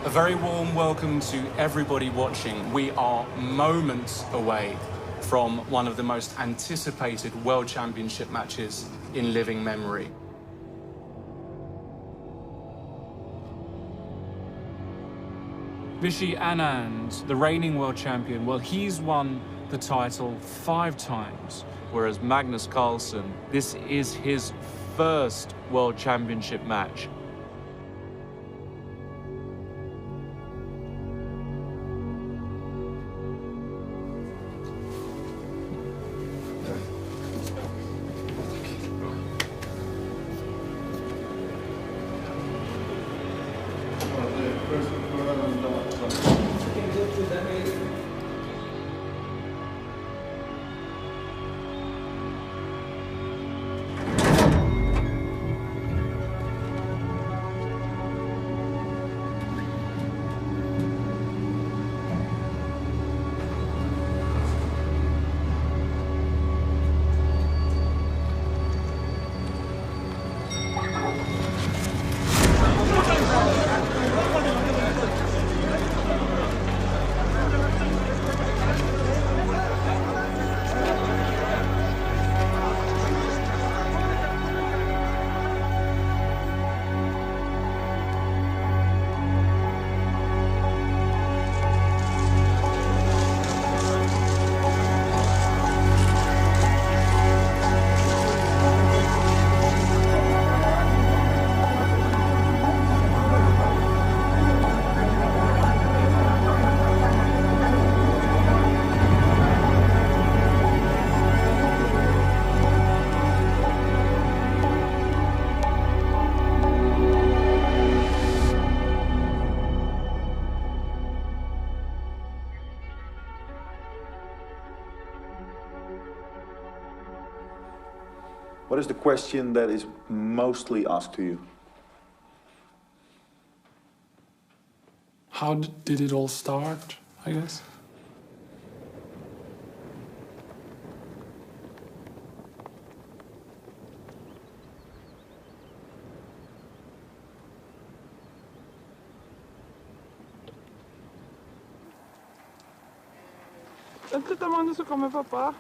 A very warm welcome to everybody watching. We are moments away from one of the most anticipated World Championship matches in living memory. Vishy Anand, the reigning world champion, well, he's won the title 5 times. Whereas Magnus Carlsen, this is his first World Championship match. What is the question that is mostly asked to you? How did it all start, I guess? Vent litt, Magnus, så kommer pappa.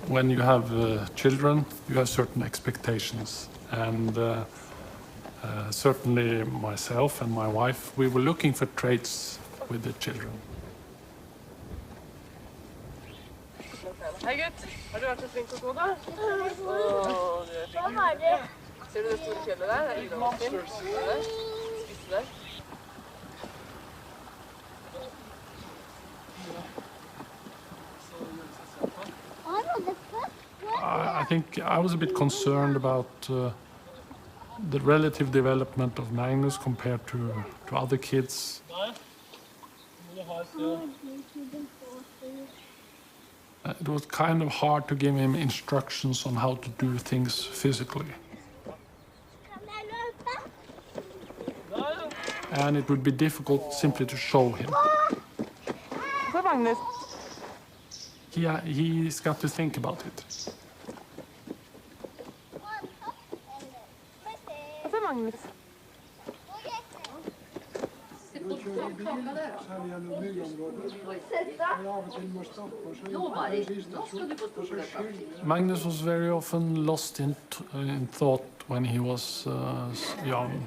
When you have children, you have certain expectations. And certainly myself and my wife, we were looking for traits with the children. Hei, gutt. Har du vært så flink å gå, da? Åh, du er flink. Ser du det store fjellet der? Det er Idavastin. Ser du det? Spisse der. I think I was a bit concerned about the relative development of Magnus compared to other kids. It was kind of hard to give him instructions on how to do things physically. And it would be difficult simply to show him. Magnus. He's got to think about it. Magnus. Magnus was very often lost in thought when he was young.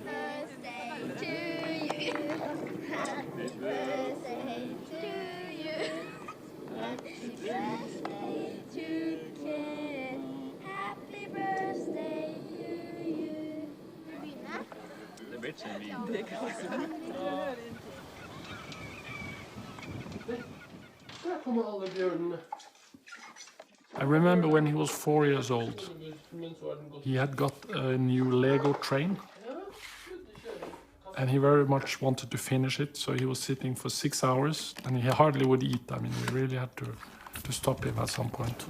I remember when he was 4 years old, he had got a new Lego train and he very much wanted to finish it, so he was sitting for 6 hours and he hardly would eat. I mean, we really had to stop him at some point.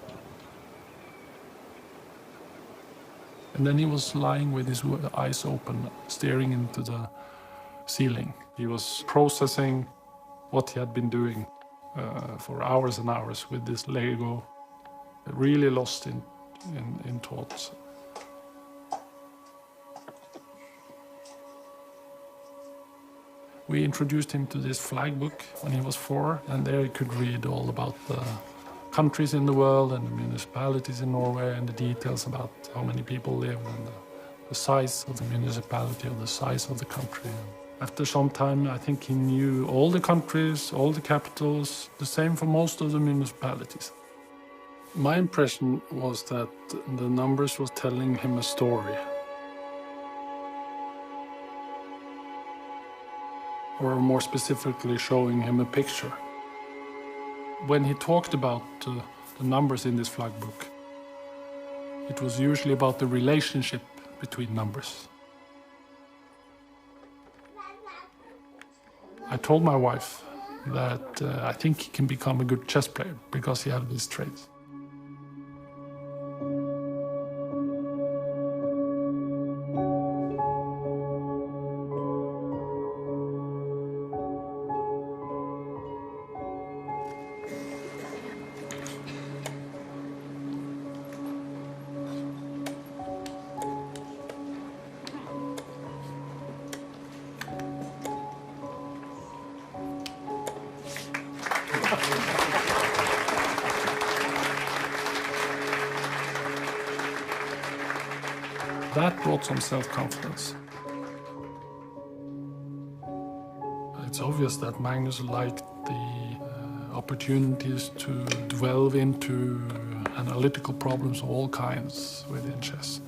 And then he was lying with his eyes open, staring into the ceiling. He was processing what he had been doing for hours and hours with this Lego, really lost in thoughts. We introduced him to this flag book when he was 4, and there he could read all about the countries in the world and the municipalities in Norway and the details about how many people live and the size of the municipality or the size of the country. After some time, I think he knew all the countries, all the capitals, the same for most of the municipalities. My impression was that the numbers was telling him a story. Or more specifically, showing him a picture. When he talked about the numbers in this flag book, it was usually about the relationship between numbers. I told my wife that I think he can become a good chess player because he has these traits. That brought some self-confidence. It's obvious that Magnus liked the opportunities to delve into analytical problems of all kinds within chess.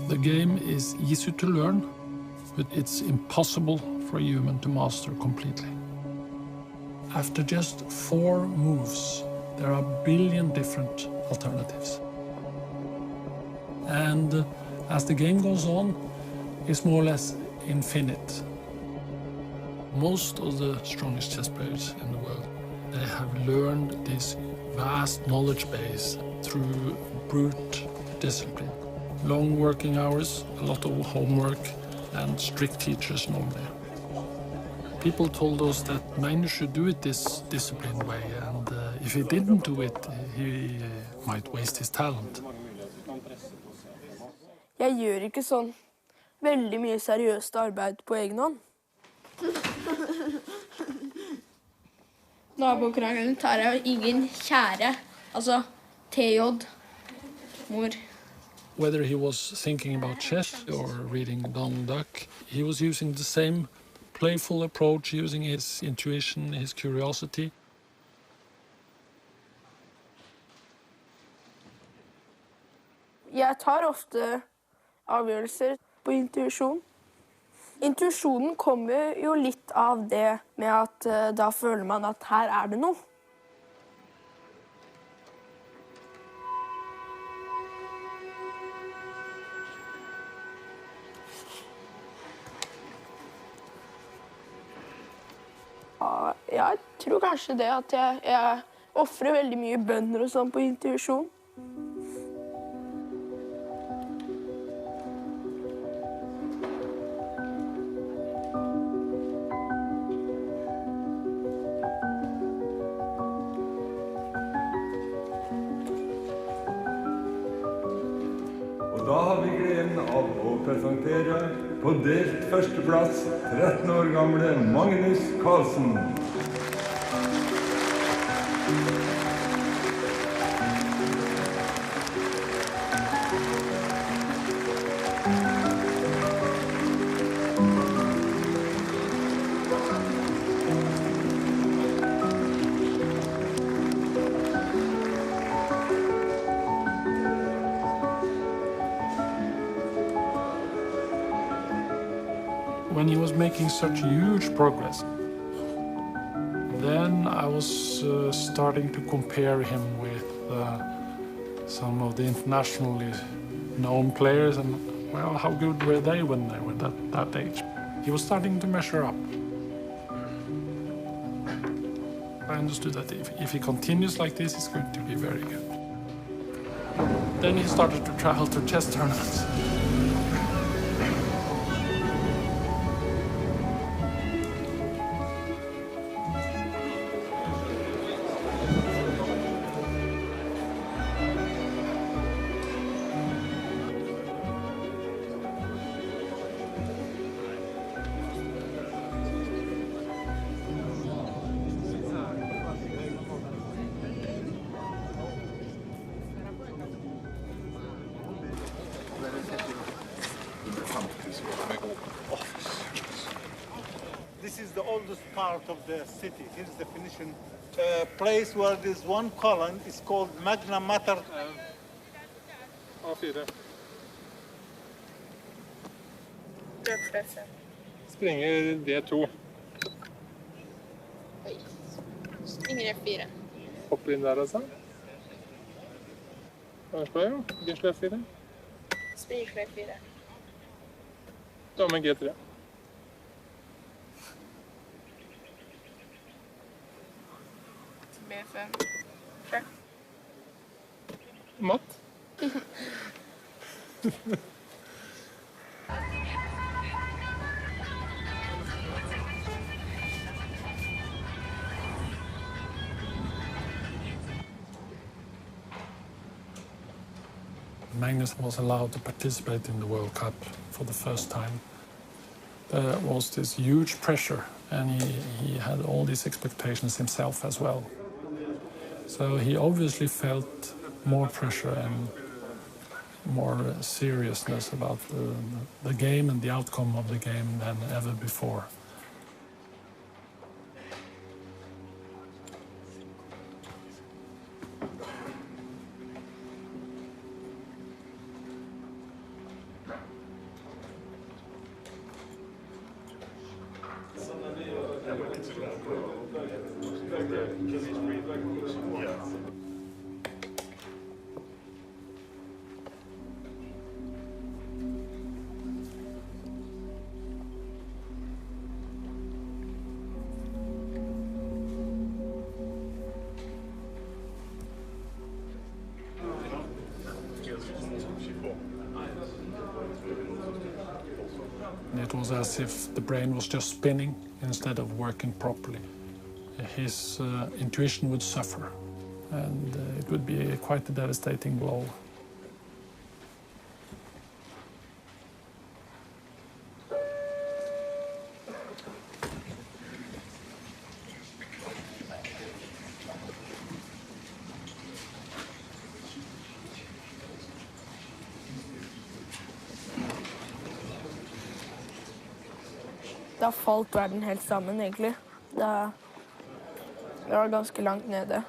The game is easy to learn, but it's impossible for a human to master completely. After just 4 moves, there are a billion different alternatives. And as the game goes on, it's more or less infinite. Most of the strongest chess players in the world, they have learned this vast knowledge base through brute discipline. Long working hours, a lot of homework, and strict teachers normally. People told us that Magnus should do it this disciplined way, and if he didn't do it, he might waste his talent. Jeg gjør ikke sånn veldig mye seriøst arbeid på egen hånd. Nabokrangelen tar jeg ingen kjære, altså TJ, mor. Whether he was thinking about chess or reading Donald Duck, he was using the same playful approach, using his intuition, his curiosity. Jeg tar ofte avgjørelser på intuisjon. Intuisjonen kommer jo litt av det med at da føler man at her er det noe. Jeg tror kanskje det at jeg offrer veldig mye bønner og sånn på intuisjon. Og da har vi gleden av å presentere på delt førsteplass 13 år gamle Magnus Carlsen. When he was making such huge progress, then I was starting to compare him with some of the internationally known players, and well, how good were they when they were that age? He was starting to measure up. I understood that if he continues like this, he's going to be very good. Then he started to travel to chess tournaments. part of the city. Here's the definition. A place where there's one column is called Magna Mater. A4. Løpsløse. Springer D2. Oi. Springer F4. Hopper inn der altså. Hva skal jeg jo? G-sløp 4. Springer F4. Dame G3. B5. Sjakk. Matt. Magnus was allowed to participate in the World Cup for the first time. There was this huge pressure, and he had all these expectations himself as well. So he obviously felt more pressure and more seriousness about the game and the outcome of the game than ever before. It was as if the brain was just spinning instead of working properly. His intuition would suffer, and it would be quite a devastating blow. Da falt verden helt sammen, egentlig. Da jeg var ganske langt nede.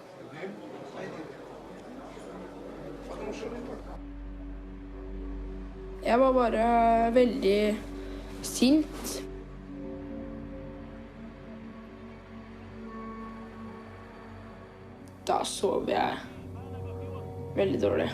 Jeg var bare veldig sint. Da sov jeg veldig dårlig.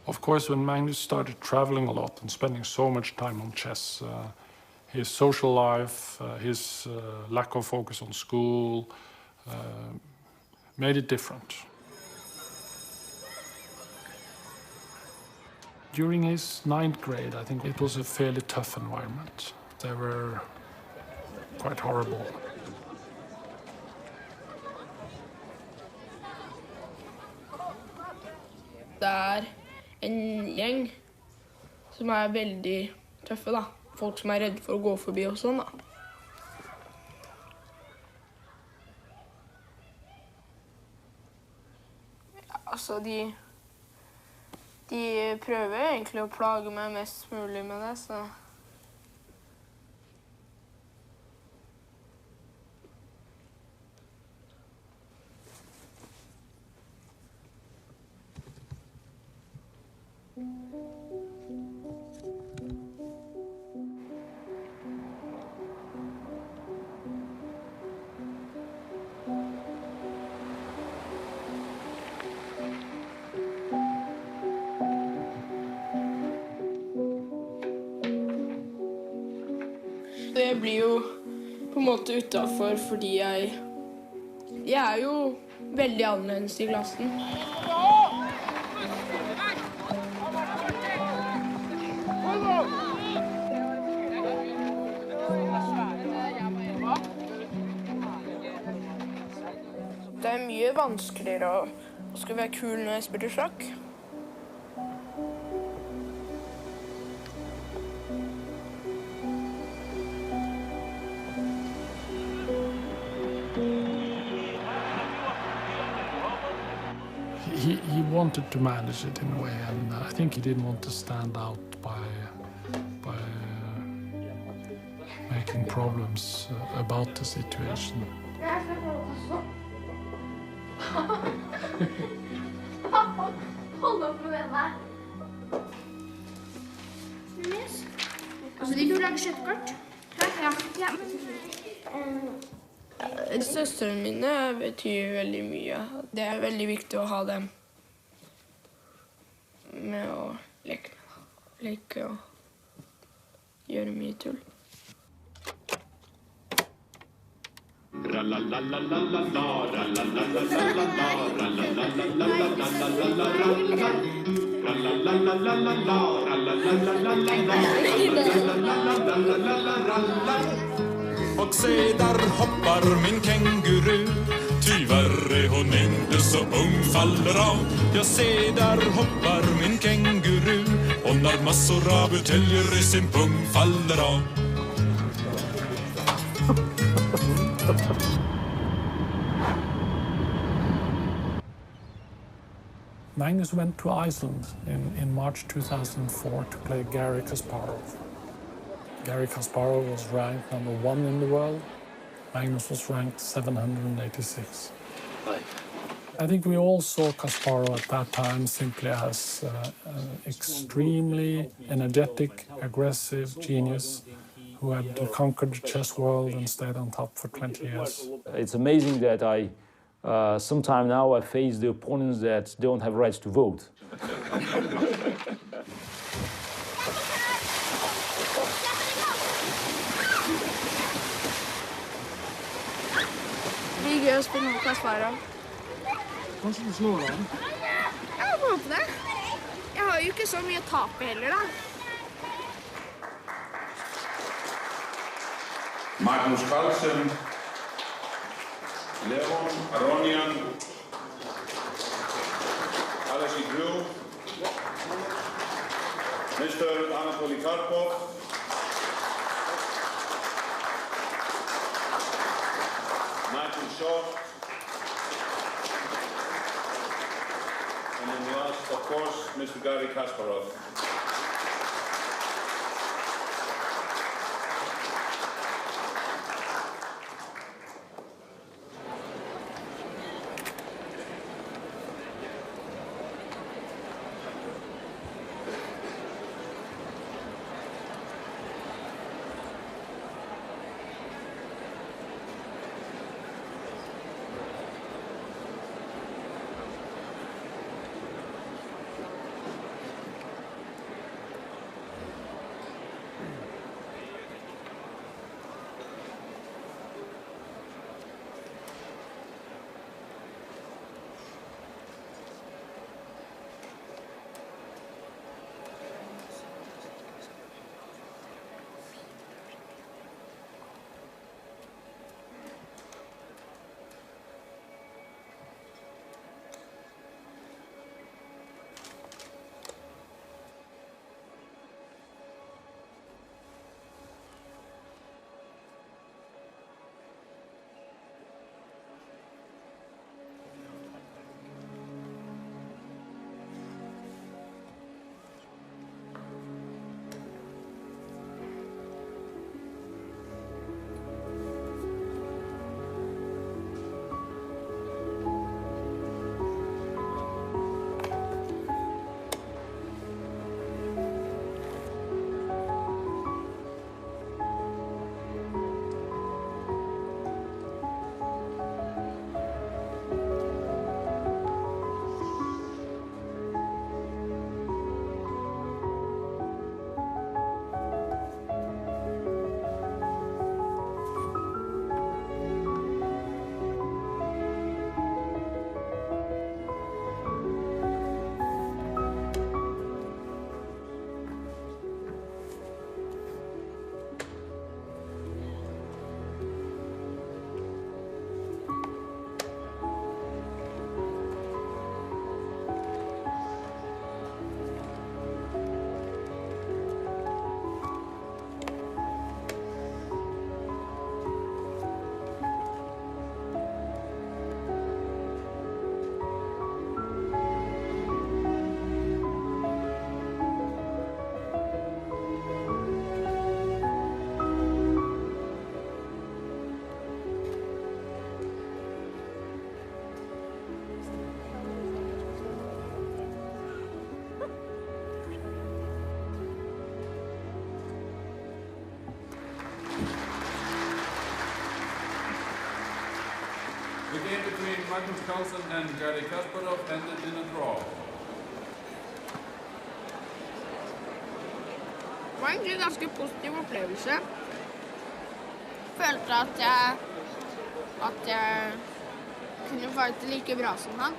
Of course, when Magnus started traveling a lot and spending so much time on chess, his social life, his lack of focus on school, made it different. During his 9th grade, I think it was a fairly tough environment. They were quite horrible. Det en gjeng som veldig tøffe, da. Folk som redde for å gå forbi og sånn, da. Ja, altså, de prøver egentlig å plage meg mest mulig med det, så... Jeg blir jo på en måte utenfor fordi jeg jo veldig annerledes i klassen. Det mye vanskeligere å skulle være kul når jeg spiller sjakk. He wanted to manage it in a way, and I think he didn't want to stand out by making problems about the situation. Hold opp med den der. Altså, de vil lage kjøttkort. Ja. Søstrene mine betyr veldig mye. Det er veldig viktig å ha dem med å leke og gjøre mye tull. Och se där hoppar min känguru, tyvärr är hon inte så ung, faller av. Jag ser där hoppar min känguru, hon har massor av buteljer i sin pung, faller av. Magnus went to Iceland in March 2004 to play Garry Kasparov. Garry Kasparov was ranked #1 in the world. Magnus was ranked 786. I think we all saw Kasparov at that time simply as an extremely energetic, aggressive genius who had conquered the chess world and stayed on top for 20 years. It's amazing that sometime now I face the opponents that don't have rights to vote. Det blir gøy å spille mot Kasparov. Kanskje du slår han? Jeg håper det. Jeg har jo ikke så mye å tape heller, da. Magnus Carlsen, Levon Aronian, Alexei Drew, Mr. Anatoly Karpov, Michael Shaw, and then last, of course, Mr. Garry Kasparov. game between Magnus Carlsen and Garry Kasparov ended in a draw. Det var egentlig en ganske positiv opplevelse. Følte at jeg kunne fighte like bra som han.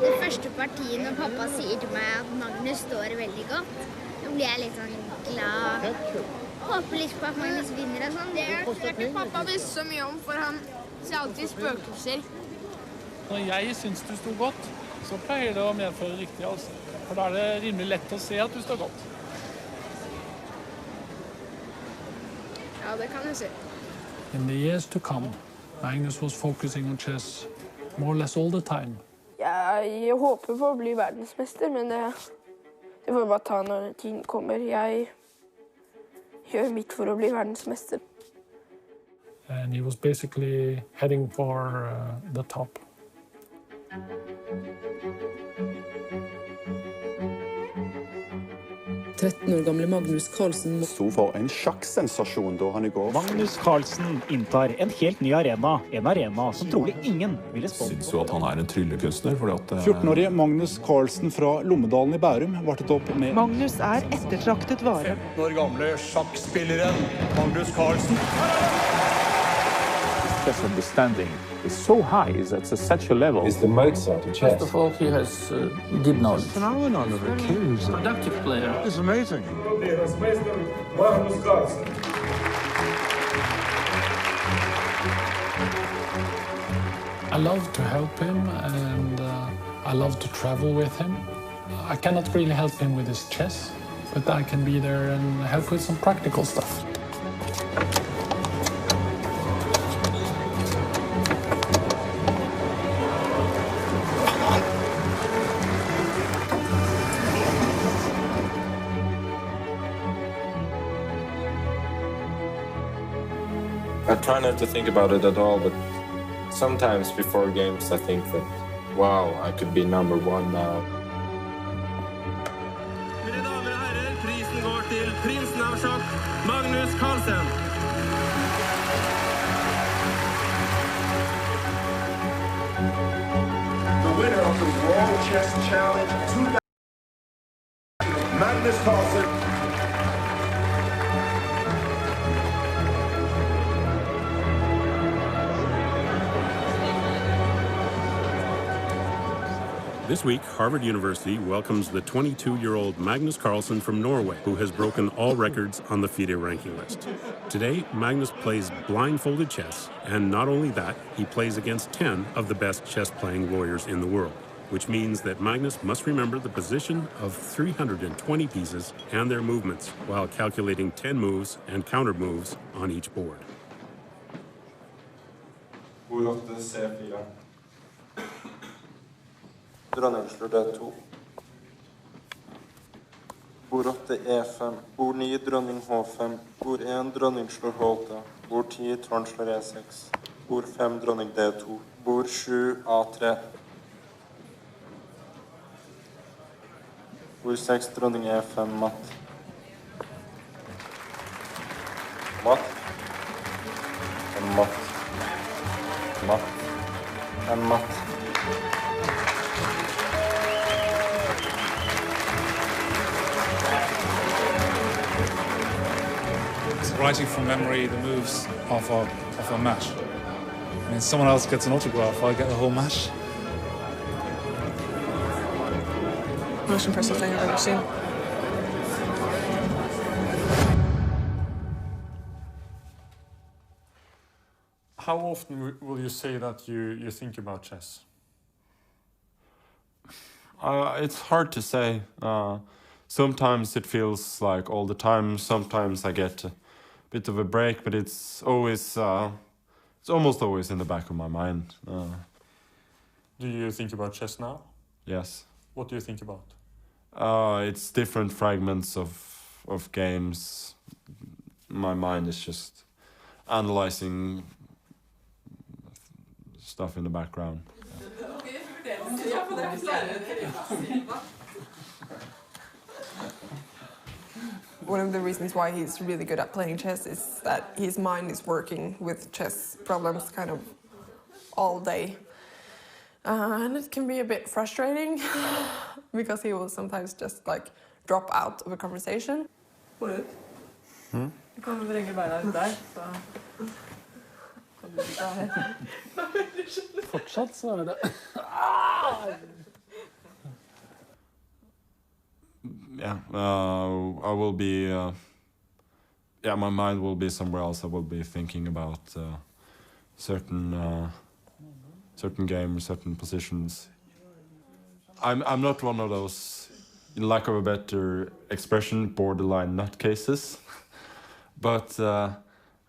Det første partiet når pappa sier til meg at Magnus står veldig godt, da blir jeg litt sånn glad. Håper litt på at Magnus vinner og sånn. Det er ikke pappa visste så mye om, for han ser alltid spøkelser. Når jeg synes du sto godt, så pleier det å medføre riktig, altså. For da er det rimelig lett å se at du står godt. Ja, det kan jeg si. In the years to come, Magnus was focusing on chess more or less all the time. Jeg håper på å bli verdensmester, men det får bare ta når tiden kommer. Jeg gjør mitt for å bli verdensmester. And he was basically heading for the top. År gamle Magnus Carlsen sto for en sjakksensasjon da han I går. Magnus Carlsen inntar en helt ny arena, en arena som trolig ingen ville spådd. Syns jo at han en tryllekunstner. 14-årige Magnus Carlsen fra Lommedalen I Bærum vartet opp med Magnus ettertraktet vare. 15 år gamle sjakkspilleren Magnus Carlsen. Chess understanding is so high, is at such a level. It's the Mozart of chess. First of all, he has deep knowledge. Phenomenon of a king. Productive player. It's amazing. I love to help him, and I love to travel with him. I cannot really help him with his chess, but I can be there and help with some practical stuff. I try not to think about it at all, but sometimes before games I think that, wow, I could be number one now. Mine damer og herrer, prisen går til prinsen av sjakk, Magnus Carlsen. The winner of the World Chess Challenge 2000, Magnus Carlsen. This week, Harvard University welcomes the 22-year-old Magnus Carlsen from Norway, who has broken all records on the FIDE ranking list. Today, Magnus plays blindfolded chess, and not only that, he plays against 10 of the best chess-playing lawyers in the world, which means that Magnus must remember the position of 320 pieces and their movements while calculating 10 moves and counter moves on each board. Dronning slår D2. Bord 8 E5. Bord 9 dronning H5. Bord 1 dronning slår H8. Bord 10 tårn slår E6. Bord 5 dronning D2. Bord 7 A3. Bord 6 dronning E5 matt. Matt. Matt. Matt. Matt. Writing from memory the moves of a match. I mean, someone else gets an autograph, I get the whole match. Most impressive thing I've ever seen. How often will you say that you think about chess? It's hard to say. Sometimes it feels like all the time. Sometimes I get a bit of a break, but it's always, it's almost always in the back of my mind. Do you think about chess now? Yes. What do you think about? It's different fragments of games. My mind is just analyzing stuff in the background. One of the reasons why he's really good at playing chess is that his mind is working with chess problems kind of all day. And it can be a bit frustrating because he will sometimes just like drop out of a conversation. What? Du kan vrenge beina ut der, så kan du ikke her. Fortsatt så det. Yeah, I will be. Yeah, my mind will be somewhere else. I will be thinking about certain games, certain positions. I'm not one of those, in lack of a better expression, borderline nutcases. But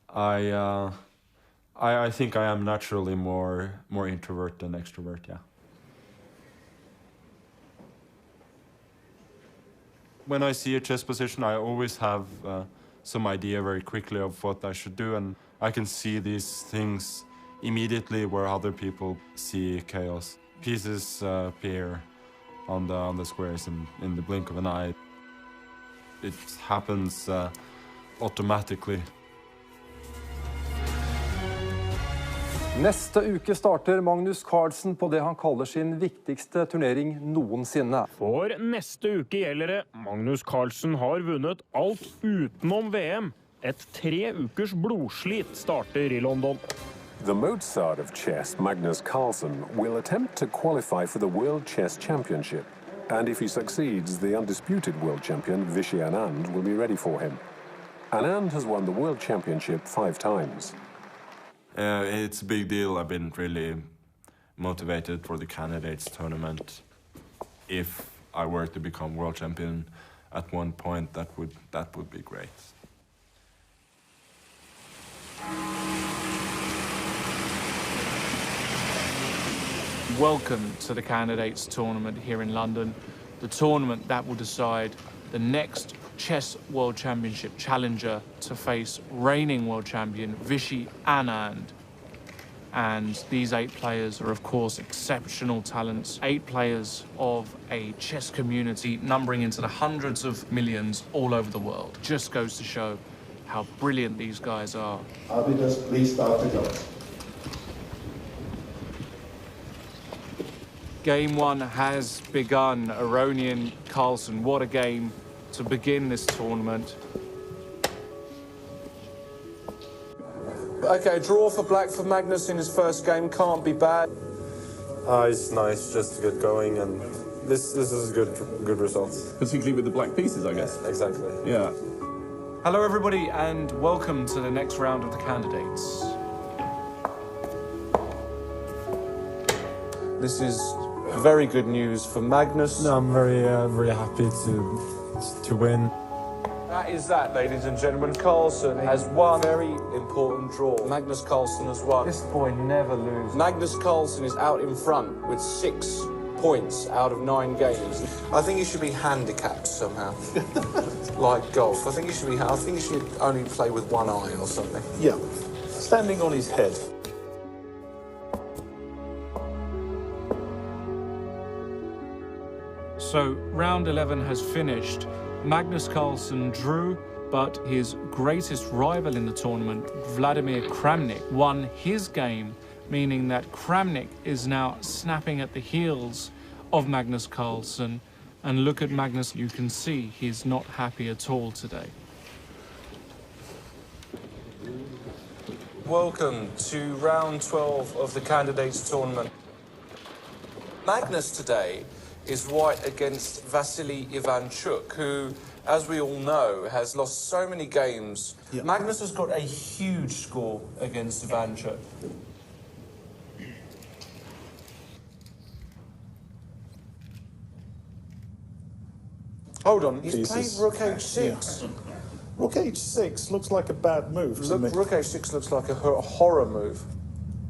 I think I am naturally more introvert than extrovert. Yeah. When I see a chess position, I always have some idea very quickly of what I should do, and I can see these things immediately where other people see chaos. Pieces appear on the squares in the blink of an eye. It happens automatically. Neste uke starter Magnus Carlsen på det han kaller sin viktigste turnering noensinne. For neste uke gjelder det Magnus Carlsen har vunnet alt utenom VM. Et 3 ukers blodslit starter i London. The Mozart of chess, Magnus Carlsen, will attempt to qualify for the World Chess Championship. And if he succeeds, the undisputed world champion, Vishy Anand, will be ready for him. Anand has won the World Championship 5 times. It's a big deal. I've been really motivated for the candidates tournament. If I were to become world champion at one point, that would be great. Welcome to the candidates tournament here in London, the tournament that will decide the next Chess World Championship challenger to face reigning world champion Vishy Anand. And these 8 players are, of course, exceptional talents. 8 players of a chess community numbering into the hundreds of millions all over the world. Just goes to show how brilliant these guys are. Arbiters, please start the clock. Game 1 has begun. Aronian Carlsen, what a game to begin this tournament. Okay, draw for black for Magnus in his first game, can't be bad. It's nice just to get going, and this is good results. Particularly with the black pieces, I guess. Exactly. Yeah. Hello everybody and welcome to the next round of the candidates. This is very good news for Magnus. No, I'm very happy to win. That is that, ladies and gentlemen. Carlsen has won. Very important draw. Magnus Carlsen has won. This boy never loses. Magnus Carlsen is out in front with 6 points out of 9 games. I think he should be handicapped somehow, like golf. I think he should only play with one eye or something. Yeah, standing on his head. So round 11 has finished. Magnus Carlsen drew, but his greatest rival in the tournament, Vladimir Kramnik, won his game, meaning that Kramnik is now snapping at the heels of Magnus Carlsen. And look at Magnus, you can see he's not happy at all today. Welcome to round 12 of the candidates tournament. Magnus today is white against Vasily Ivanchuk, who, as we all know, has lost so many games. Yep. Magnus has got a huge score against Ivanchuk. Hold on, he's played Rook H6. Yeah. Rook H6 looks like a bad move to me. Rook H6 looks like a horror move.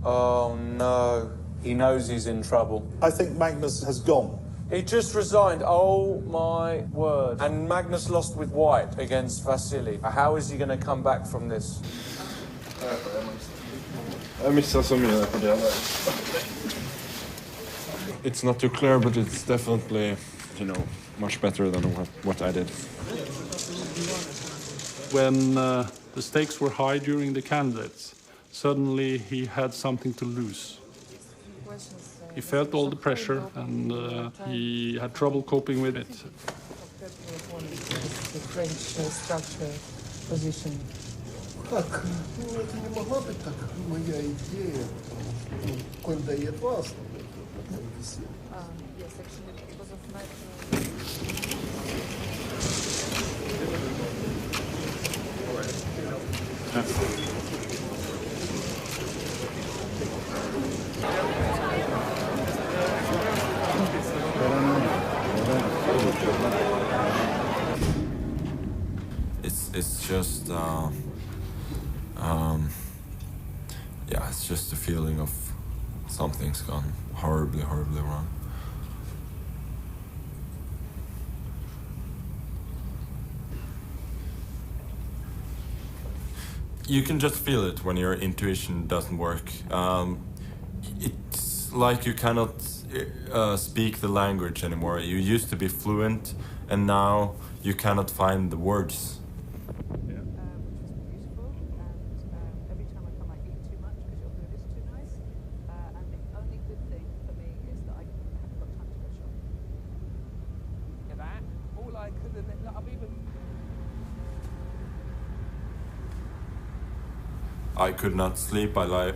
Oh no, he knows he's in trouble. I think Magnus has gone. He just resigned, oh my word. And Magnus lost with white against Vasily. How is he going to come back from this? It's not too clear, but it's definitely, much better than what I did. When the stakes were high during the candidates, suddenly he had something to lose. He felt all the pressure and he had trouble coping with it. The French structure, position. Так, ну это не могла быть так моя идея, коль дает вас. Yes, actually, because of my... It's just yeah, it's just a feeling of something's gone horribly wrong. You can just feel it when your intuition doesn't work. It's like you cannot speak the language anymore. You used to be fluent, and now you cannot find the words. I could not sleep. I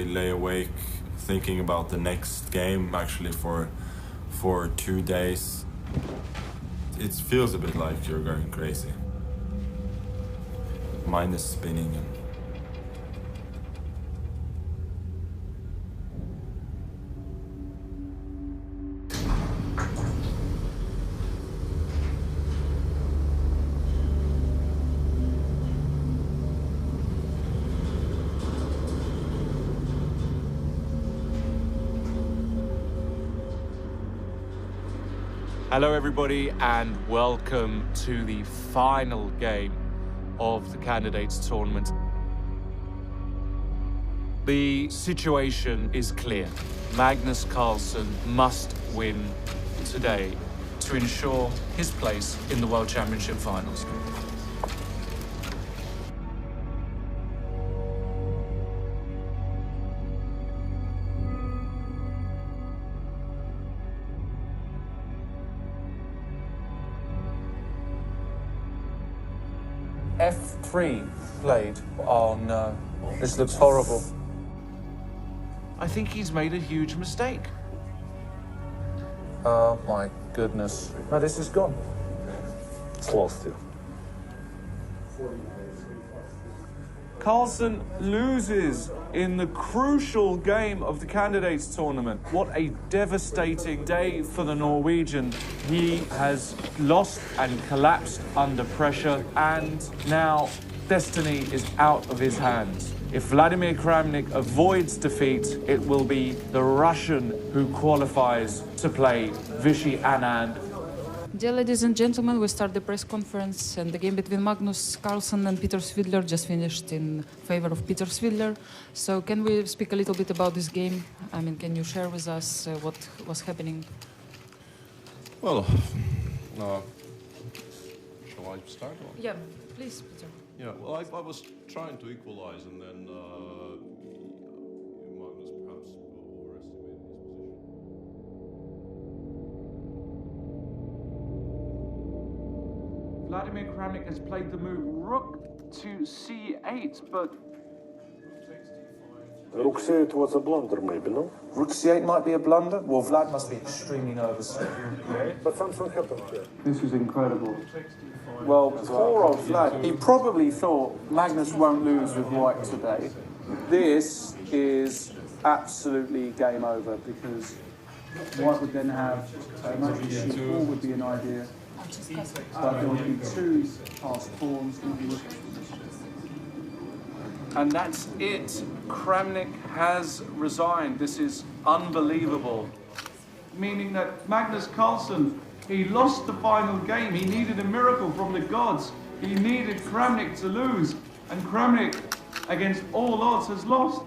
lay awake thinking about the next game actually for 2 days. It feels a bit like you're going crazy. Mind is spinning and Hello everybody and welcome to the final game of the Candidates Tournament. The situation is clear. Magnus Carlsen must win today to ensure his place in the World Championship Finals. F3 played. Oh no, this looks horrible. I think he's made a huge mistake. Oh my goodness. No, this is gone. It's lost here. Carlsen loses in the crucial game of the Candidates Tournament. What a devastating day for the Norwegian. He has lost and collapsed under pressure, and now destiny is out of his hands. If Vladimir Kramnik avoids defeat, it will be the Russian who qualifies to play Vishy Anand. Dear ladies and gentlemen, we start the press conference, and the game between Magnus Carlsen and Peter Svidler just finished in favor of Peter Svidler. So can we speak a little bit about this game? I mean, can you share with us what was happening? Well, shall I start? Or? Yeah, please, Peter. Yeah, well, I was trying to equalize, and then Magnus perhaps overestimated his position. Vladimir Kramnik has played the move rook to c8, but... Rook c8 was a blunder, maybe, no? Rook c8 might be a blunder? Well, Vlad must be extremely nervous. But something happened here. This is incredible. Well, poor old Vlad. He probably thought Magnus won't lose with white today. This is absolutely game over because white would then have c4 would be an idea. But there would be two passed pawns. And that's it. Kramnik has resigned. This is unbelievable. Meaning that Magnus Carlsen, he lost the final game. He needed a miracle from the gods. He needed Kramnik to lose. And Kramnik, against all odds, has lost.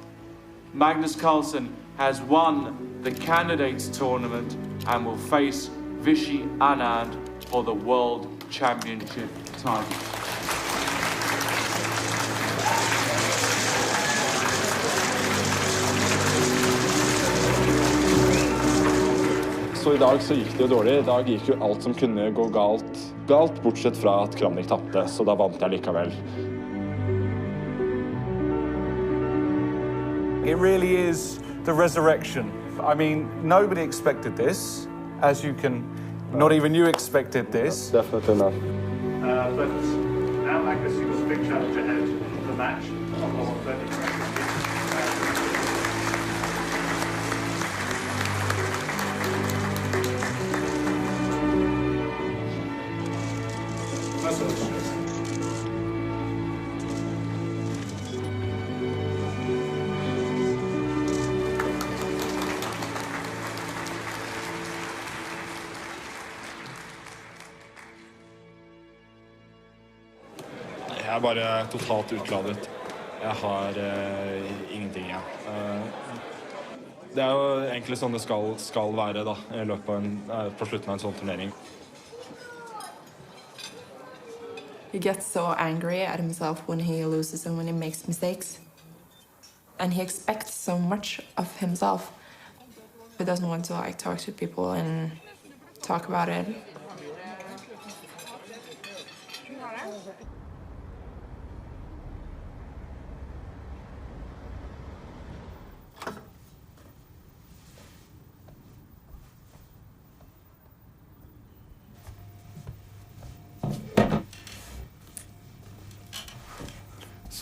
Magnus Carlsen has won the Candidates Tournament and will face Vishy Anand for the World Championship title. chess, og i dag så gikk det jo dårlig. I dag gikk jo alt som kunne gå galt, bortsett fra at Kramnik tapte, så da vant jeg likevel. It really is the resurrection. I mean, nobody expected this, as you can, not even you expected this. Definitely not. But now Magnus, you've got a big challenge ahead of the match. Jeg er bare totalt utladet. Jeg har ingenting igjen. Det er jo egentlig sånn det skal være da, I løpet av på slutten av en sånn turnering. He gets so angry at himself when he loses and when he makes mistakes. And he expects so much of himself. He doesn't want to like talk to people and talk about it.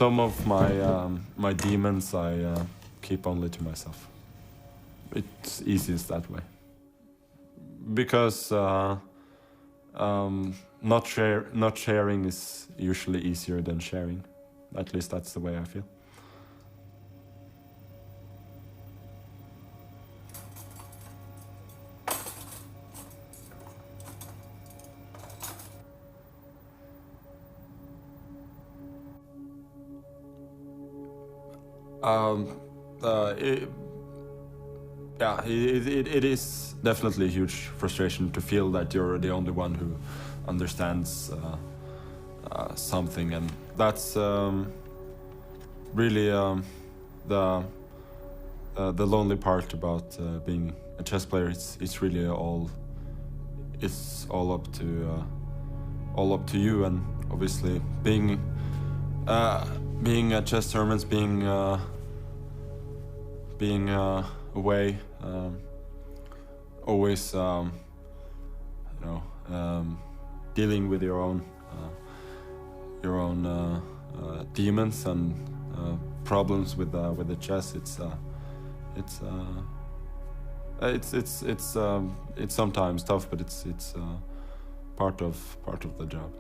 Some of my demons I keep only to myself. It's easiest that way. Because not sharing is usually easier than sharing. At least that's the way I feel. It is definitely a huge frustration to feel that you're the only one who understands something, and that's really the lonely part about being a chess player. It's really all up to you, and obviously being at chess tournaments, being away, always dealing with your own demons and problems with the chess. It's sometimes tough, but it's part of the job.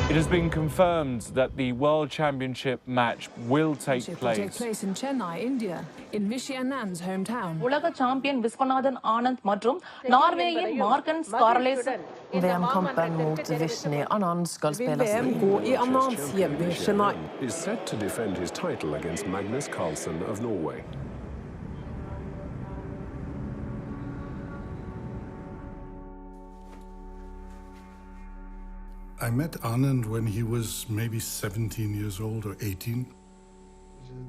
It has been confirmed that the World Championship match will take place. It will take place in Chennai, India, in Vishy Anand's hometown. உலக champion Viswanathan Anand மற்றும் நார்வேயின் Magnus Carlsen VM-kampen mot Vishy Anand skal spelas VM gå I Anands hjemby Chennai. Is set to defend his title against Magnus Carlsen of Norway. I met Anand when he was maybe 17 years old or 18.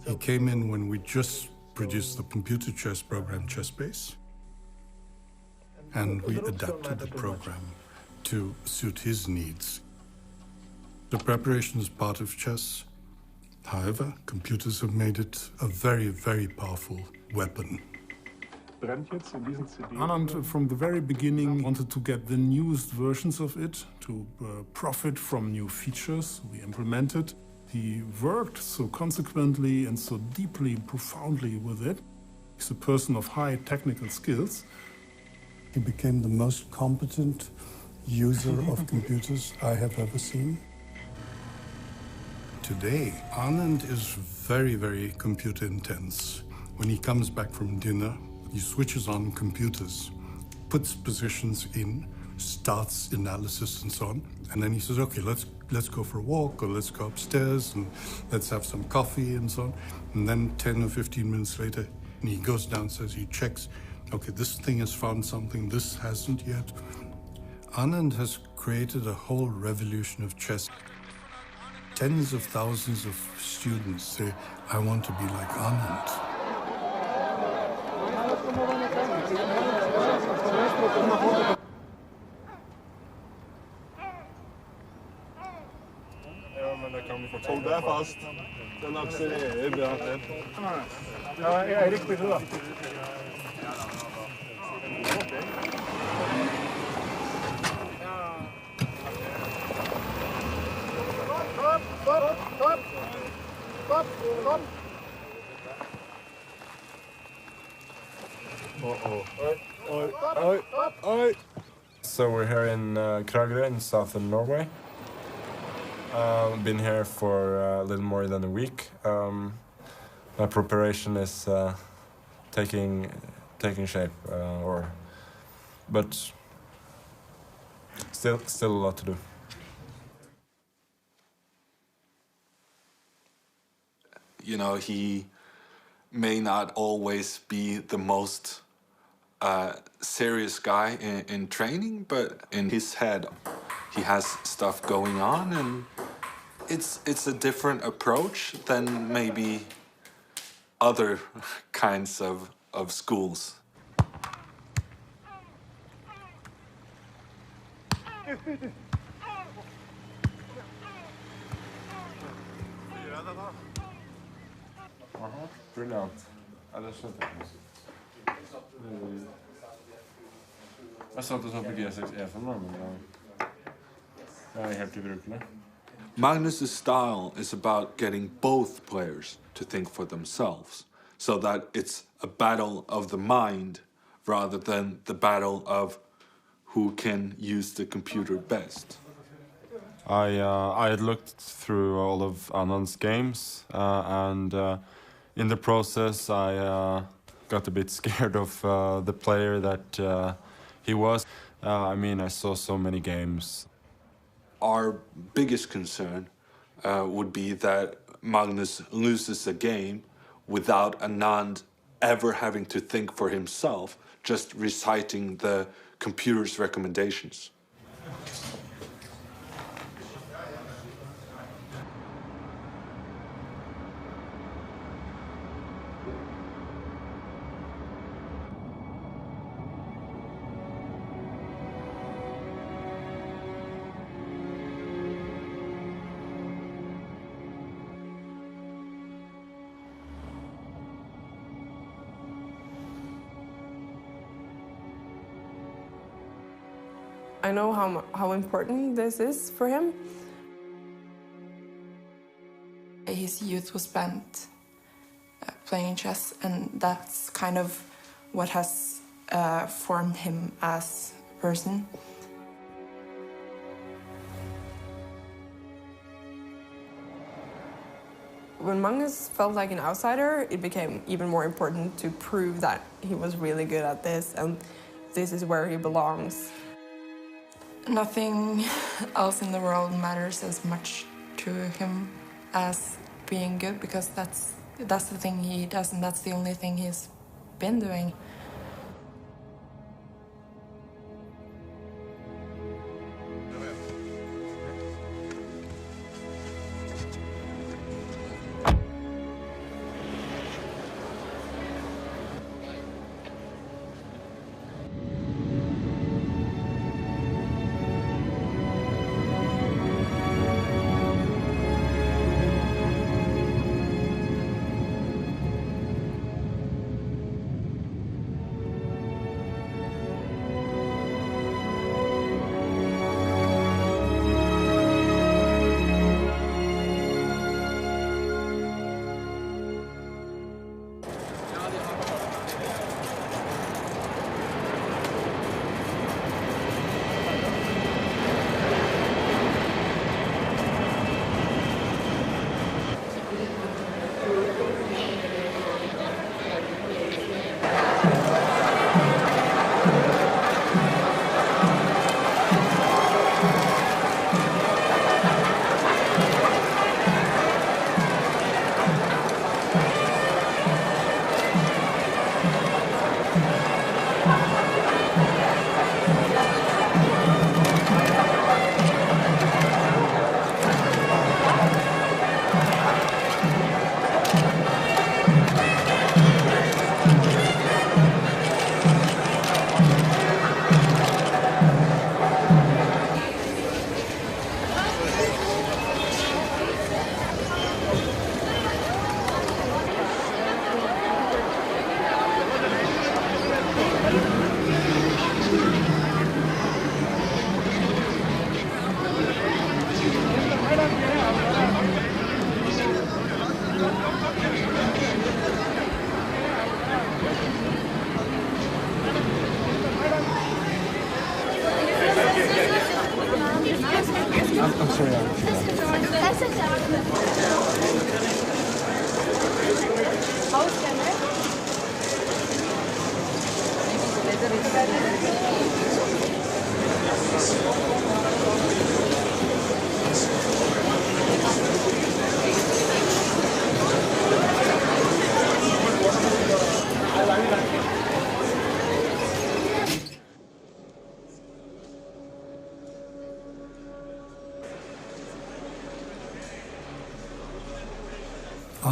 He came in when we just produced the computer chess program ChessBase, and we adapted the program to suit his needs. The preparation is part of chess. However, computers have made it a very, very powerful weapon. Anand, from the very beginning, wanted to get the newest versions of it to profit from new features we implemented. He worked so consequently and so deeply and profoundly with it. He's a person of high technical skills. He became the most competent user of computers I have ever seen. Today, Anand is very, very computer intense. When he comes back from dinner, he switches on computers, puts positions in, starts analysis and so on, and then he says, okay, let's go for a walk, or let's go upstairs and let's have some coffee and so on. And then 10 or 15 minutes later, he goes downstairs, he checks okay, this thing has found something, this hasn't yet. Anand has created a whole revolution of chess. Tens of thousands of students say, I want to be like Anand. Hold der fast. Den accelererer bra ned. Ja, Eirik spiller da. So we're here in Kragerø in southern Norway. Been here for a little more than a week. My preparation is taking shape, but still a lot to do. You know, he may not always be the most serious guy in training, but in his head, he has stuff going on, and it's a different approach than maybe other kinds of schools. Brilliant. Ja, det skjønte jeg. Jeg satt og så på G6E5, men det er helt ubrukelig. Magnus' style is about getting both players to think for themselves, so that it's a battle of the mind rather than the battle of who can use the computer best. I had looked through all of Anand's games, and in the process I got a bit scared of the player that he was. I mean, I saw so many games. Our biggest concern would be that Magnus loses a game without Anand ever having to think for himself, just reciting the computer's recommendations. I know how important this is for him. His youth was spent playing chess, and that's kind of what has formed him as a person. When Magnus felt like an outsider, it became even more important to prove that he was really good at this, and this is where he belongs. Nothing else in the world matters as much to him as being good, because that's the thing he does, and that's the only thing he's been doing.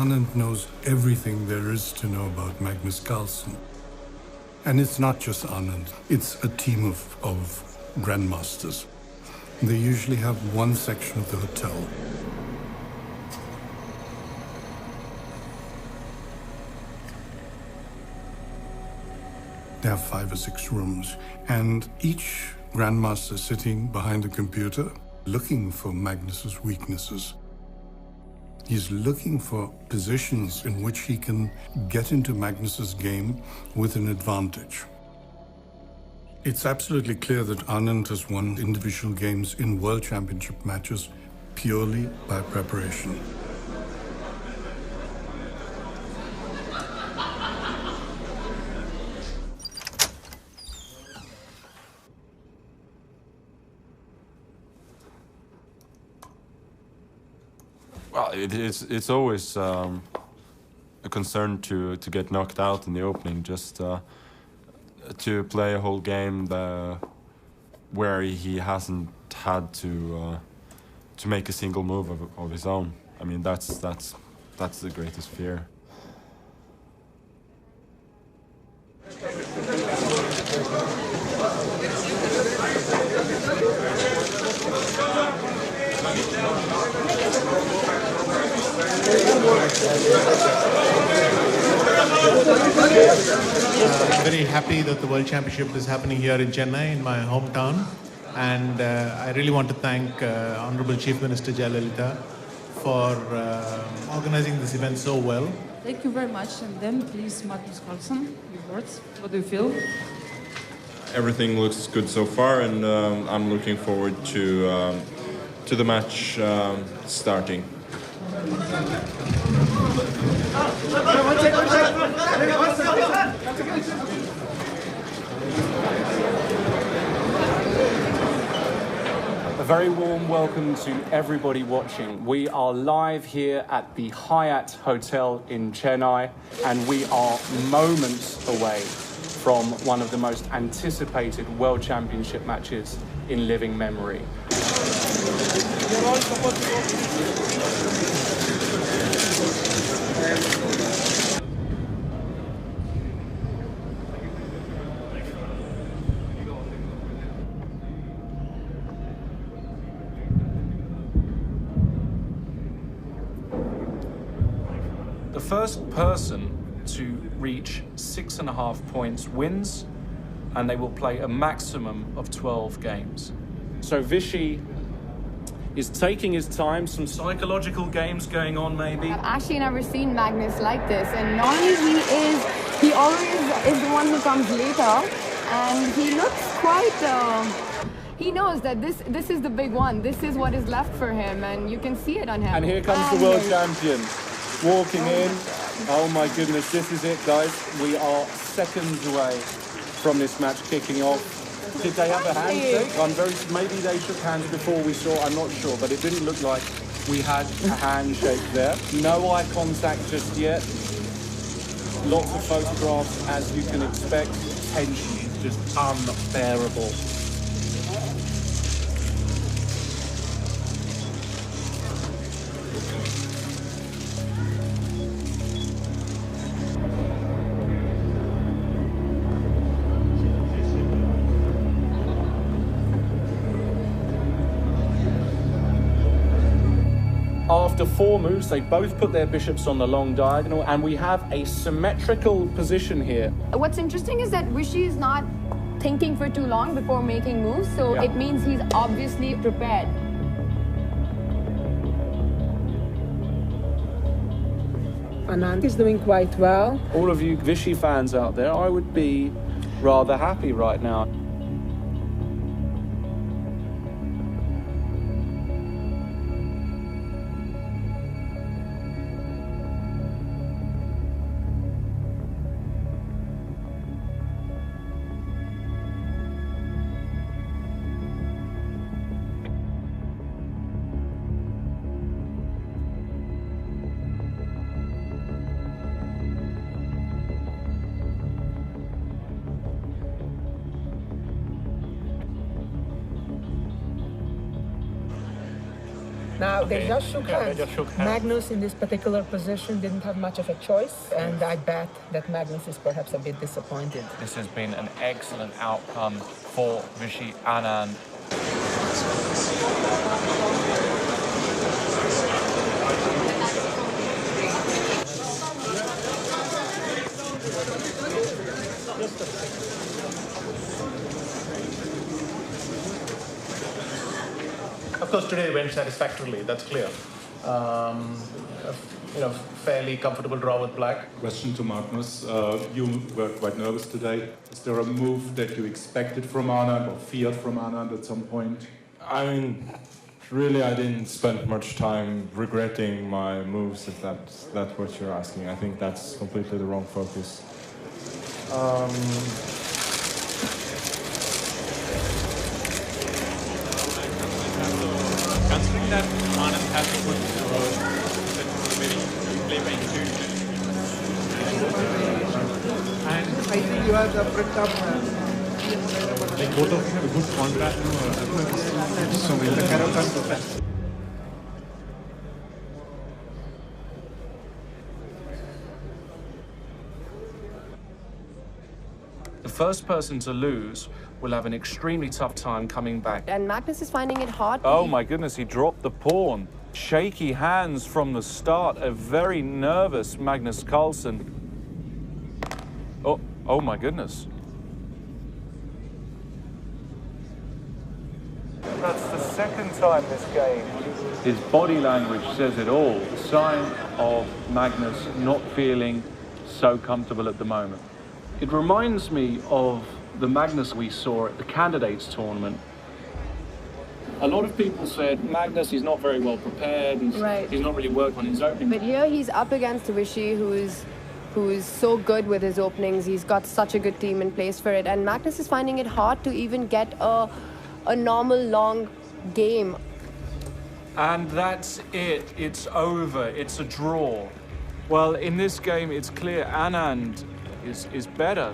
Anand knows everything there is to know about Magnus Carlsen. And it's not just Anand, it's a team of grandmasters. They usually have one section of the hotel. They have 5 or 6 rooms, and each grandmaster sitting behind a computer looking for Magnus's weaknesses. He's looking for positions in which he can get into Magnus's game with an advantage. It's absolutely clear that Anand has won individual games in World Championship matches purely by preparation. Well, it's always a concern to get knocked out in the opening. Just to play a whole game where he hasn't had to make a single move of his own. I mean, that's the greatest fear. I'm very happy that the World Championship is happening here in Chennai, in my hometown. And I really want to thank Honorable Chief Minister Jayalalitha for organizing this event so well. Thank you very much. And then, please, Magnus Carlsen, your words. What do you feel? Everything looks good so far, and I'm looking forward to the match starting. A very warm welcome to everybody watching. We are live here at the Hyatt Hotel in Chennai, and we are moments away from one of the most anticipated World Championship matches in living memory. The first person to reach 6.5 points wins, and they will play a maximum of 12 games. So Vichy is taking his time, some psychological games going on maybe. I've actually never seen Magnus like this, and normally he always is the one who comes later, and he looks quite, he knows that this is the big one, this is what is left for him, and you can see it on him. And here comes the world champion, walking in. Oh my goodness, this is it, guys. We are seconds away from this match kicking off. Did they have a handshake? Maybe they shook hands before we saw, I'm not sure, but it didn't look like we had a handshake there. No eye contact just yet. Lots of photographs, as you can expect. Tension is just unbearable. After 4 moves, they both put their bishops on the long diagonal, and we have a symmetrical position here. What's interesting is that Vichy is not thinking for too long before making moves, so it means he's obviously prepared. Anand is doing quite well. All of you Vichy fans out there, I would be rather happy right now. Now, Okay. they just shook Yeah, hands. they just shook hands. Magnus, in this particular position, didn't have much of a choice, and I bet that Magnus is perhaps a bit disappointed. This has been an excellent outcome for Vishy Anand. Of course, today went satisfactorily, that's clear. Fairly comfortable draw with black. Question to Magnus. You were quite nervous today. Is there a move that you expected from Anand or feared from Anand at some point? I mean, really, I didn't spend much time regretting my moves, if that's what you're asking. I think that's completely the wrong focus. Considering that Anand has to put maybe play by intuition. And I think you are the front of Like both of you have a good contrast. so in the character. The first person to lose will have an extremely tough time coming back. And Magnus is finding it hard. Oh my goodness, he dropped the pawn. Shaky hands from the start, a very nervous Magnus Carlsen. Oh my goodness. That's the second time this game. His body language says it all. The sign of Magnus not feeling so comfortable at the moment. It reminds me of the Magnus we saw at the candidates tournament. A lot of people said Magnus is not very well prepared, he's not really worked on his opening. But here he's up against Vishy, who is so good with his openings. He's got such a good team in place for it. And Magnus is finding it hard to even get a normal long game. And that's it. It's over. It's a draw. Well, in this game, it's clear Anand is better.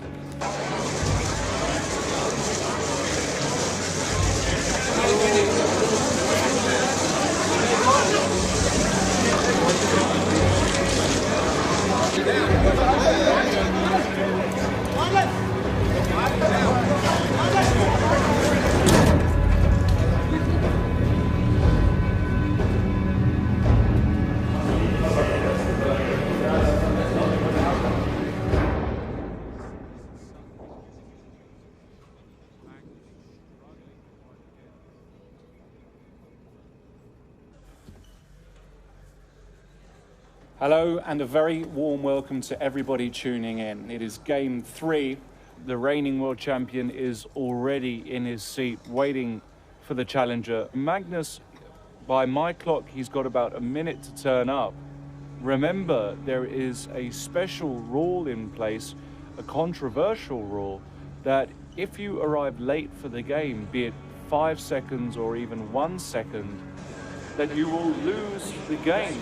Hello and a very warm welcome to everybody tuning in. It is game 3. The reigning world champion is already in his seat waiting for the challenger. Magnus, by my clock, he's got about a minute to turn up. Remember, there is a special rule in place, a controversial rule, that if you arrive late for the game, be it 5 seconds or even 1 second, that you will lose the game.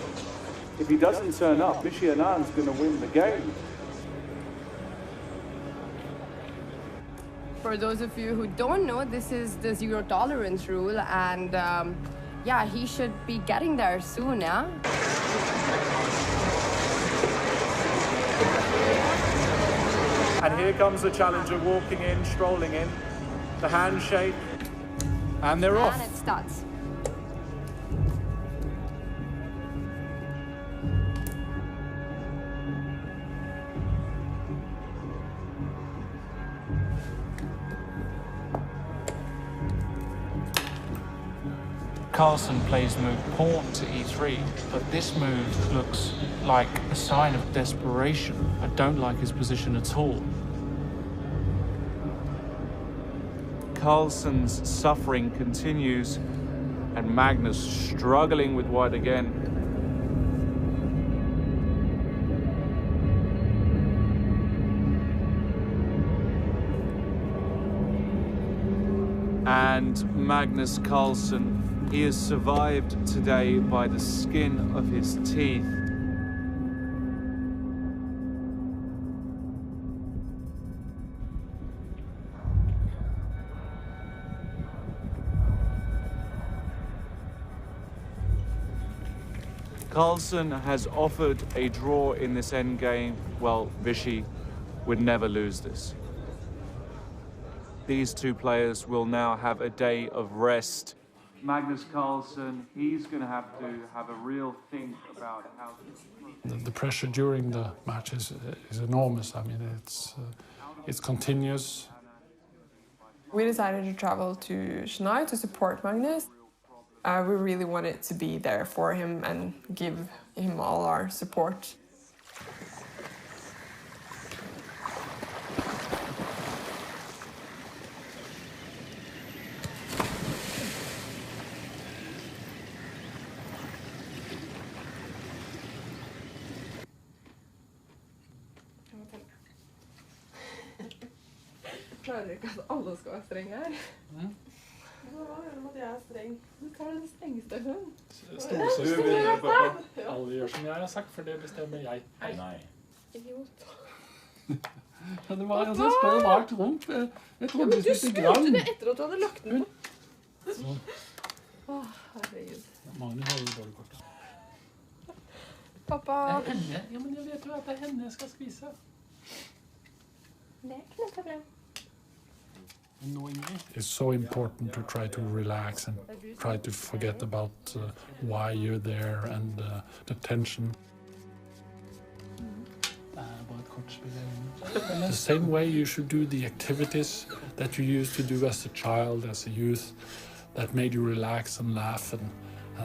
If he doesn't turn up, Vishy Anand's going to win the game. For those of you who don't know, this is the zero tolerance rule, and yeah, he should be getting there soon, yeah? And here comes the challenger walking in, strolling in, the handshake, and they're off. And it starts. Carlsen plays the move pawn to e3, but this move looks like a sign of desperation. I don't like his position at all. Carlsen's suffering continues, and Magnus struggling with white again. And Magnus Carlsen, he has survived today by the skin of his teeth. Carlsen has offered a draw in this endgame. Well, Vichy would never lose this. These two players will now have a day of rest. Magnus Carlsen, he's going to have a real think about how... The pressure during the match is enormous. I mean, it's continuous. We decided to travel to Chennai to support Magnus. We really wanted to be there for him and give him all our support. Klarer ikke at alle skal være strenge her. Hva gjør du med at jeg er streng? Du tar den strengeste hun. Alle gjør som jeg har sagt, for det bestemmer jeg. Nei. Idiot. Det var rart rundt. Jeg trodde du spurte det etter at du hadde lagt den på. Herregud. Magnus har jo dårlig kort. Pappa. Det er henne. Ja, men jeg vet jo at det er henne jeg skal spise. Det er ikke noe problem. It's so important to try to relax and try to forget about why you're there and the tension. The same way you should do the activities that you used to do as a child, as a youth, that made you relax and laugh and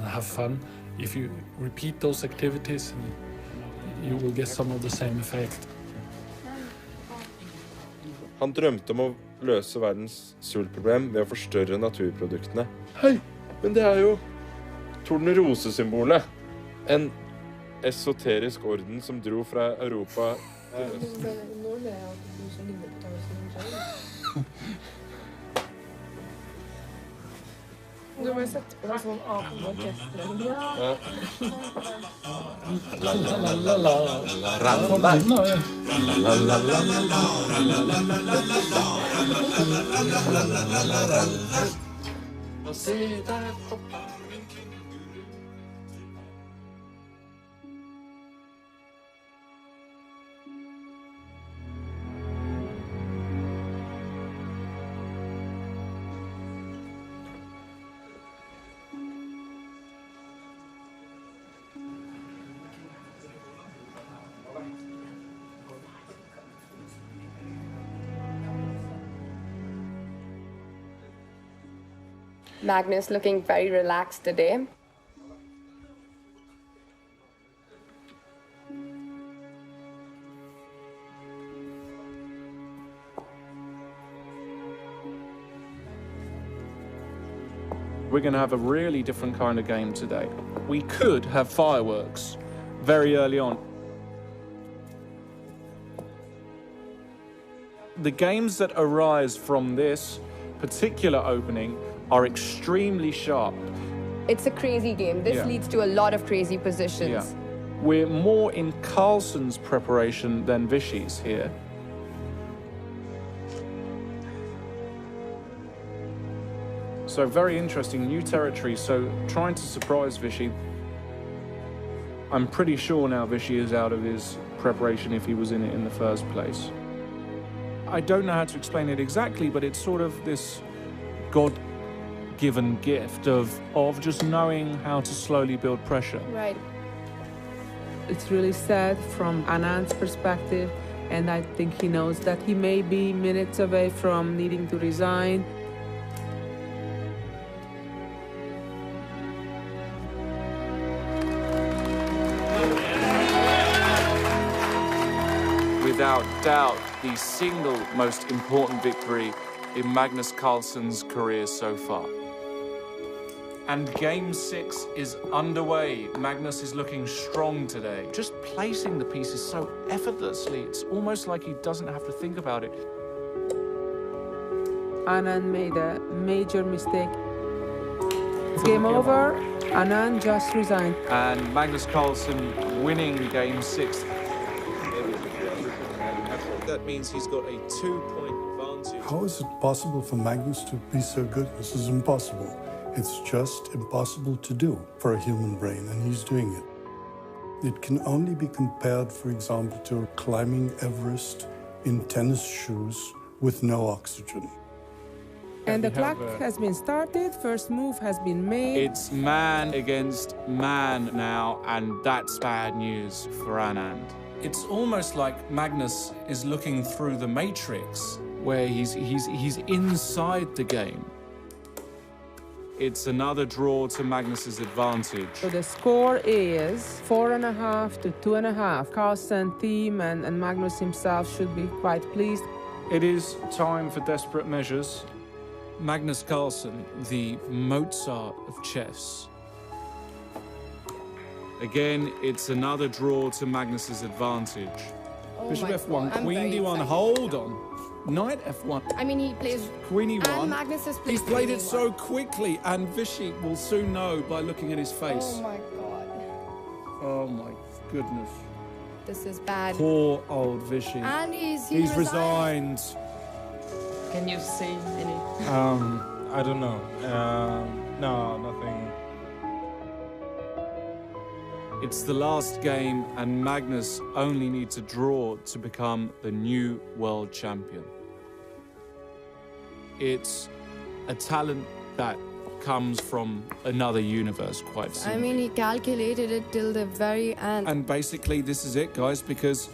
have fun. If you repeat those activities, you will get some of the same effect. Han drømte om å løse verdens sultproblem ved å forstørre naturproduktene. Hei! Men det er jo tornerosesymbolet. En esoterisk orden som dro fra Europa til øst. Nå ler jeg at du så ligner på Tarzan. Du må jo sette på en sånn apeorkester. Ja. La la la la la la la la la. Magnus looking very relaxed today. We're going to have a really different kind of game today. We could have fireworks very early on. The games that arise from this particular opening are extremely sharp. It's a crazy game. This leads to a lot of crazy positions. Yeah. We're more in Carlsen's preparation than Vichy's here. So very interesting, new territory, so trying to surprise Vichy. I'm pretty sure now Vichy is out of his preparation if he was in it in the first place. I don't know how to explain it exactly, but it's sort of this God-given gift of just knowing how to slowly build pressure. Right. It's really sad from Anand's perspective, and I think he knows that he may be minutes away from needing to resign. Without doubt, the single most important victory in Magnus Carlsen's career so far. And Game 6 is underway. Magnus is looking strong today. Just placing the pieces so effortlessly, it's almost like he doesn't have to think about it. Anand made a major mistake. It's game over. Anand just resigned. And Magnus Carlsen winning Game 6. That means he's got a 2-point advantage. How is it possible for Magnus to be so good? This is impossible. It's just impossible to do for a human brain, and he's doing it. It can only be compared, for example, to climbing Everest in tennis shoes with no oxygen. And the clock has been started, first move has been made. It's man against man now, and that's bad news for Anand. It's almost like Magnus is looking through the matrix. Where he's inside the game. It's another draw to Magnus's advantage. So the score is 4.5 to 2.5. Carlsen team and Magnus himself should be quite pleased. It is time for desperate measures. Magnus Carlsen, the Mozart of chess. Again, it's another draw to Magnus's advantage. Bishop F1, Queen D1, hold on. Knight F1. I mean, he plays Queen E1. And Magnus has played He's played it Queen so quickly, and Vichy will soon know by looking at his face. Oh my god. Oh my goodness. This is bad. Poor old Vichy. And he's resigned. Can you say any? I don't know. No, nothing. It's the last game, and Magnus only needs a draw to become the new world champion. It's a talent that comes from another universe, quite simply. I mean, he calculated it till the very end. And basically, this is it, guys, because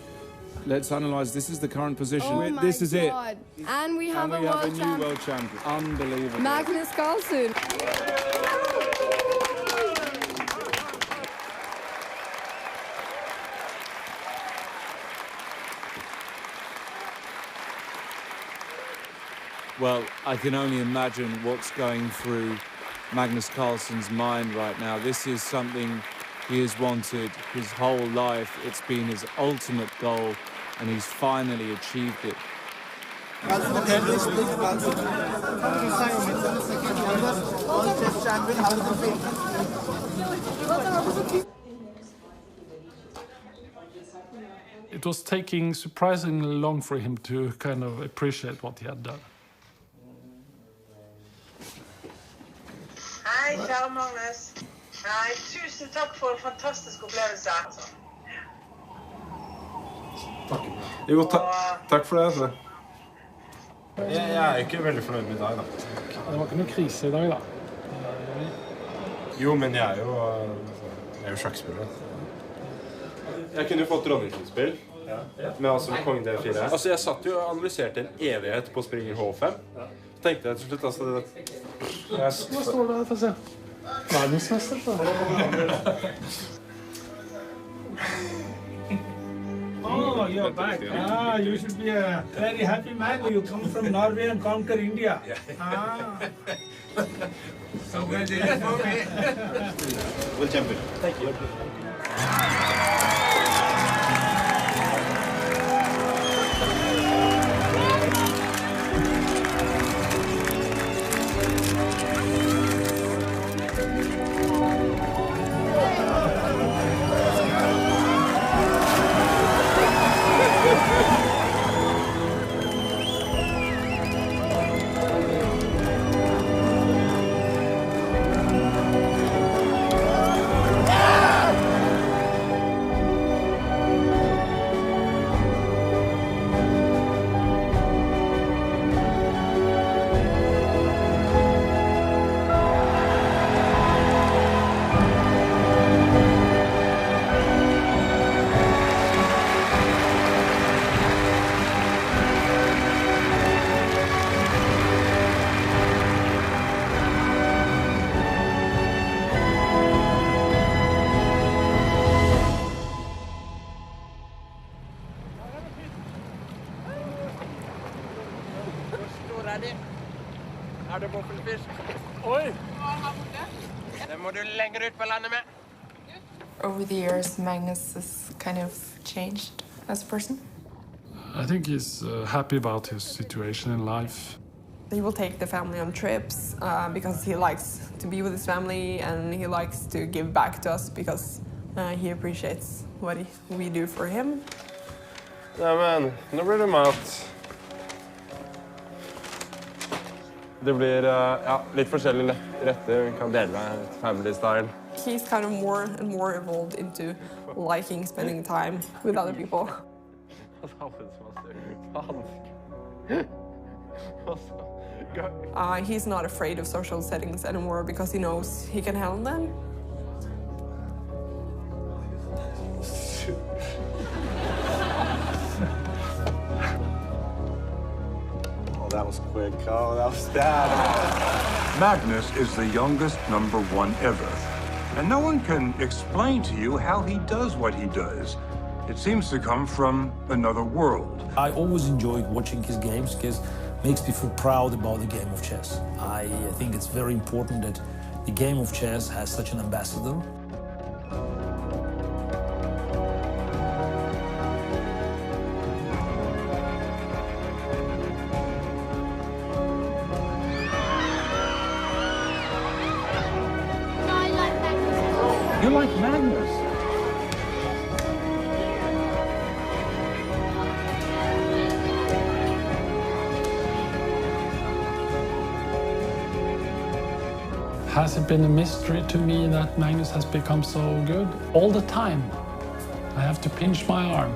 let's analyze. This is the current position. Oh my this is God. it. And we have And we a have a world new champion. world champion. Unbelievable. Magnus Carlsen. Well, I can only imagine what's going through Magnus Carlsen's mind right now. This is something he has wanted his whole life. It's been his ultimate goal, and he's finally achieved it. It was taking surprisingly long for him to kind of appreciate what he had done. Hej, ciao Magnus. Hej, tusen tack för en fantastisk upplevelse. Jo, takk for det. Altså. Jeg ikke veldig fornøyd med deg, da. Det var ikke noe krise i dag, da. Jo, men jeg er jo sjakkspiller. Jeg kunne fått dronningsspill med altså kong D4. Altså, jeg satt jo og analyserte en evighet på springer H5. Så tenkte jeg til slutt, altså... Hva står det her, få se? Verdensmester, så. Oh, you're back. Ah, you should be a very happy man. You come from Norway and conquer India. Ah. Congratulations for me. Well, champion. Thank you. det boffelfisk? Oi! Den må du lenger ut på landet med. Over the years, Magnus has kind of changed as a person. I think he's happy about his situation in life. He will take the family on trips because he likes to be with his family, and he likes to give back to us because he appreciates what we do for him. Ja, men nå blir det mat. Det blir ja, litt forskjellige retter. Vi kan dele med family style. he's kind of more and more evolved into liking spending time with other people. He's not afraid of social settings anymore because he knows he can handle them. Oh, that was quick. Oh, that was bad. Magnus is the youngest #1 ever. And no one can explain to you how he does what he does. It seems to come from another world. I always enjoyed watching his games because it makes me feel proud about the game of chess. I think it's very important that the game of chess has such an ambassador. You like Magnus? Has it been a mystery to me that Magnus has become so good? All the time. I have to pinch my arm.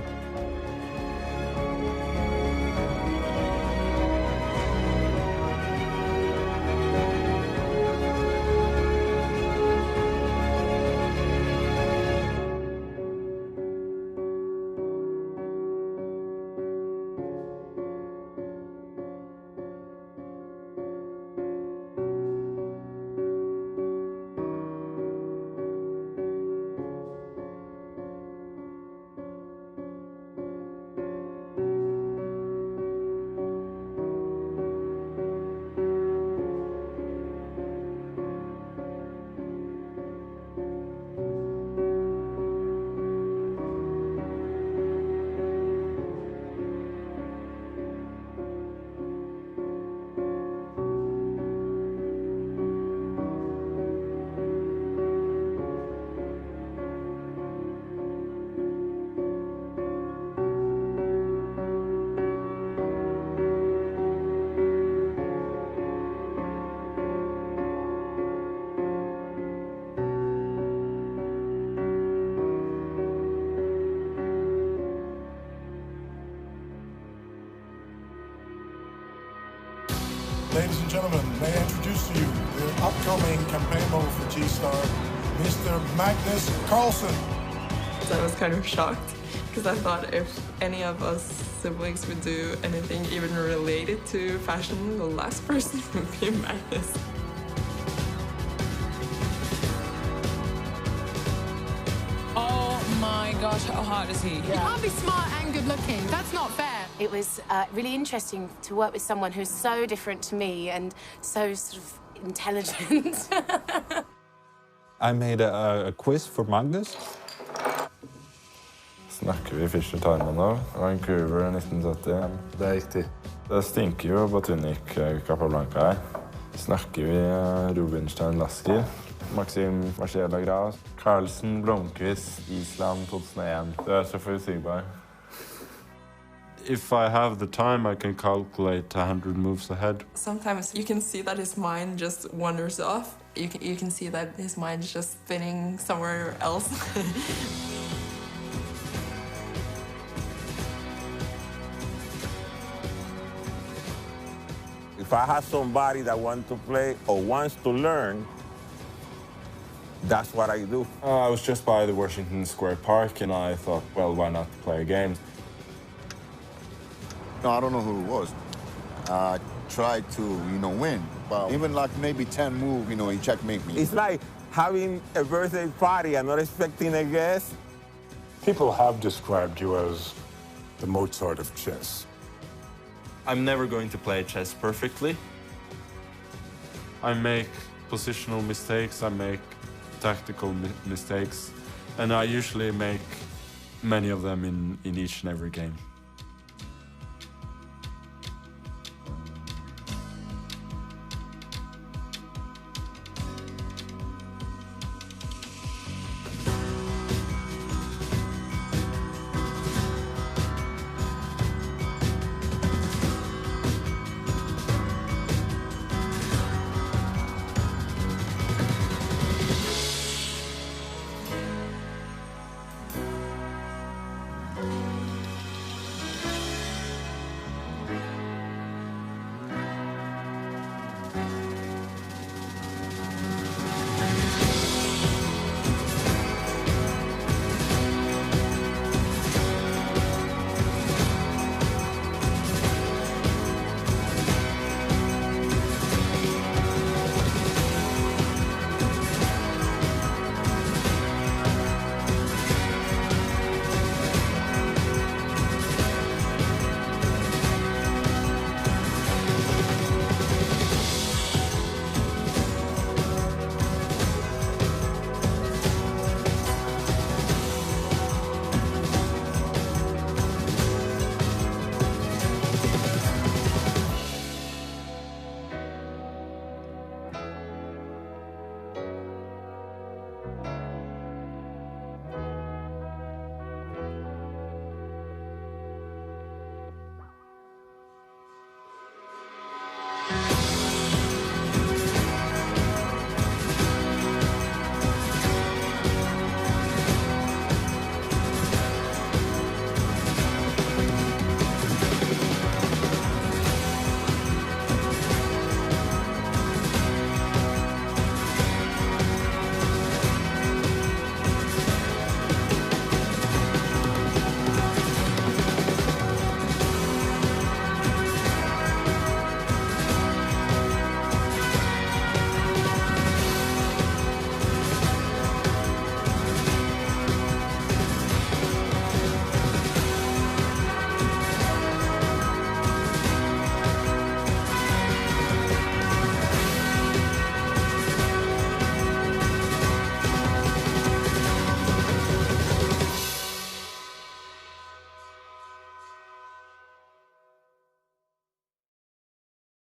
Ladies and gentlemen, may I introduce to you the upcoming campaign model for G-Star, Mr. Magnus Carlsen. I was kind of shocked because I thought if any of us siblings would do anything even related to fashion, the last person would be Magnus. Oh my gosh, how hot is he? You can't be smart and good looking. That's not fair. It was really interesting to work with someone who's so different to me and so sort of intelligent. I made a quiz for Magnus. Snakker vi Fischer Teichmann nå? Vancouver 1971. Det er riktig. Det stinker jo Botunik Capablanca her. Snakker vi Rubinstein Lasky, Maxim Marcella Graus, Carlsen Blomqvist, Island 2001. Du er så forutsigbar. If I have the time, I can calculate 100 moves ahead. Sometimes you can see that his mind just wanders off. You can see that his mind's just spinning somewhere else. If I have somebody that wants to play or wants to learn, that's what I do. I was just by the Washington Square Park and I thought, well, why not play a game? No, I don't know who it was. I tried to, win. But even like maybe 10 moves, he checkmate me. It's like having a birthday party and not expecting a guest. People have described you as the Mozart of chess. I'm never going to play chess perfectly. I make positional mistakes, I make tactical mistakes, and I usually make many of them in each and every game.